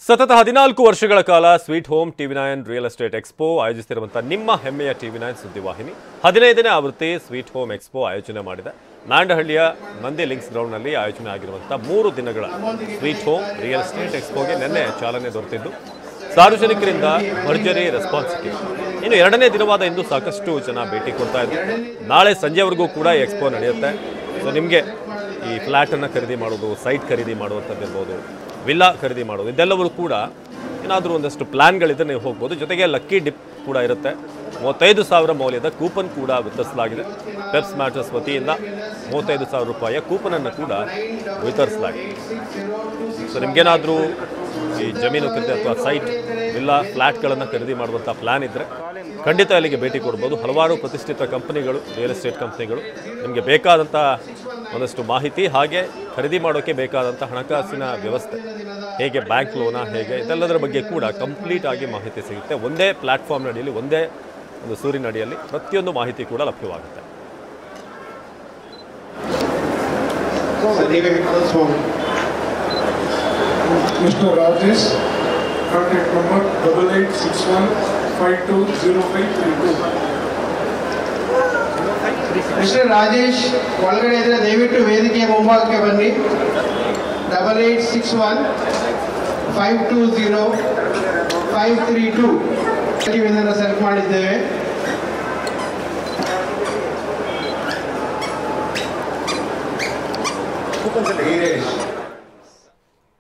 ಸತತ 14 ವರ್ಷಗಳ ಕಾಲ sweet home TV nine real estate expo ಆಯೋಜಿಸಿರುವಂತಹ ನಿಮ್ಮ ಹೆಮ್ಮೆಯ ಟಿವಿ9 ಸುದ್ದಿವಾಹಿನಿ 15ನೇ ಆವೃತ್ತಿ ಸ್ವೀಟ್ ಹೋಮ್ ಎಕ್ಸ್ಪೋ ಆಯೋಜನೆ ಮಾಡಿದೆ. ನಾಂಡಹಳ್ಳಿಯ ನಂದಿ ಲಿಂಕ್ಸ್ ಗ್ರೌಂಡ್ನಲ್ಲಿ ಆಯೋಜನೆ ಆಗಿರುವಂತಹ 3 ದಿನಗಳ ಸ್ವೀಟ್ ಹೋಮ್ ರಿಯಲ್ ಎಸ್ಟೇಟ್ ಎಕ್ಸ್ಪೋಗೆ ನಿನ್ನೆ ಚಾಲನೆ ದೊರೆತಿದ್ದು ಸಾರ್ವಜನಿಕರಿಂದ ಭರ್ಜರಿ ರೆಸ್ಪಾನ್ಸ್ ಸಿಕ್ಕಿದೆ. ಇನ್ನು 2ನೇ ದಿನವಾದ ಇಂದು ಸಾಕಷ್ಟು ಜನ ಭೇಟಿ ಕೊಡ್ತಾ ಇದ್ದಾರೆ. ನಾಳೆ ಸಂಜೆವರೆಗೂ ಕೂಡ ಈ ಎಕ್ಸ್ಪೋ ನಡೆಯುತ್ತೆ. ಸೊ ನಿಮಗೆ ಈ ಫ್ಲ್ಯಾಟನ್ನು ಖರೀದಿ ಮಾಡೋದು, ಸೈಟ್ ಖರೀದಿ ಮಾಡುವಂಥದ್ದಿರ್ಬೋದು, ವಿಲ್ಲಾ ಖರೀದಿ ಮಾಡೋದು, ಇದೆಲ್ಲವೂ ಕೂಡ ಏನಾದರೂ ಒಂದಷ್ಟು ಪ್ಲ್ಯಾನ್ಗಳಿದ್ರೆ ನೀವು ಹೋಗ್ಬೋದು. ಜೊತೆಗೆ ಲಕ್ಕಿ ಡಿಪ್ ಕೂಡ ಇರುತ್ತೆ. 35,000 ಮೌಲ್ಯದ ಕೂಪನ್ ಕೂಡ ವಿತರಿಸಲಾಗಿದೆ. ಪೆಪ್ಸ್ ಮ್ಯಾಟರ್ಸ್ ವತಿಯಿಂದ 35,000 ರೂಪಾಯಿಯ ಕೂಪನನ್ನು ಕೂಡ ವಿತರಿಸಲಾಗಿದೆ. ಸೊ ನಿಮಗೇನಾದರೂ ಈ ಜಮೀನು ಖರೀದಿ ಅಥವಾ ಸೈಟ್ ವಿಲ್ಲಾ ಫ್ಲ್ಯಾಟ್ಗಳನ್ನು ಖರೀದಿ ಮಾಡುವಂಥ ಪ್ಲ್ಯಾನ್ ಇದ್ದರೆ ಖಂಡಿತ ಅಲ್ಲಿಗೆ ಭೇಟಿ ಕೊಡ್ಬೋದು. ಹಲವಾರು ಪ್ರತಿಷ್ಠಿತ ಕಂಪನಿಗಳು, ರಿಯಲ್ ಎಸ್ಟೇಟ್ ಕಂಪ್ನಿಗಳು ನಿಮಗೆ ಬೇಕಾದಂಥ ಒಂದಷ್ಟು ಮಾಹಿತಿ, ಹಾಗೆ ಖರೀದಿ ಮಾಡೋಕ್ಕೆ ಬೇಕಾದಂಥ ಹಣಕಾಸಿನ ವ್ಯವಸ್ಥೆ ಹೇಗೆ, ಬ್ಯಾಂಕ್ ಲೋನಾ ಹೇಗೆ, ಇದೆಲ್ಲದರ ಬಗ್ಗೆ ಕೂಡ ಕಂಪ್ಲೀಟ್ ಆಗಿ ಮಾಹಿತಿ ಸಿಗುತ್ತೆ. ಒಂದೇ ಪ್ಲ್ಯಾಟ್ಫಾರ್ಮ್ ಅಡಿಯಲ್ಲಿ, ಒಂದೇ ಒಂದು ಸೂರಿನ ಅಡಿಯಲ್ಲಿ ಪ್ರತಿಯೊಂದು ಮಾಹಿತಿ ಕೂಡ ಲಭ್ಯವಾಗುತ್ತೆ. Mr. Rajesh, contact number 8861520532. Mr. Rajesh, ಒಳಗಡೆ ಇದ್ರೆ ದಯವಿಟ್ಟು ವೇದಿಕೆಯ ಮುಂಭಾಗಕ್ಕೆ ಬನ್ನಿ. 8861520532 ಟಿವಿಯನ್ನು ಸೆಲೆಕ್ಟ್ ಮಾಡಿದ್ದೇವೆ. Rajesh.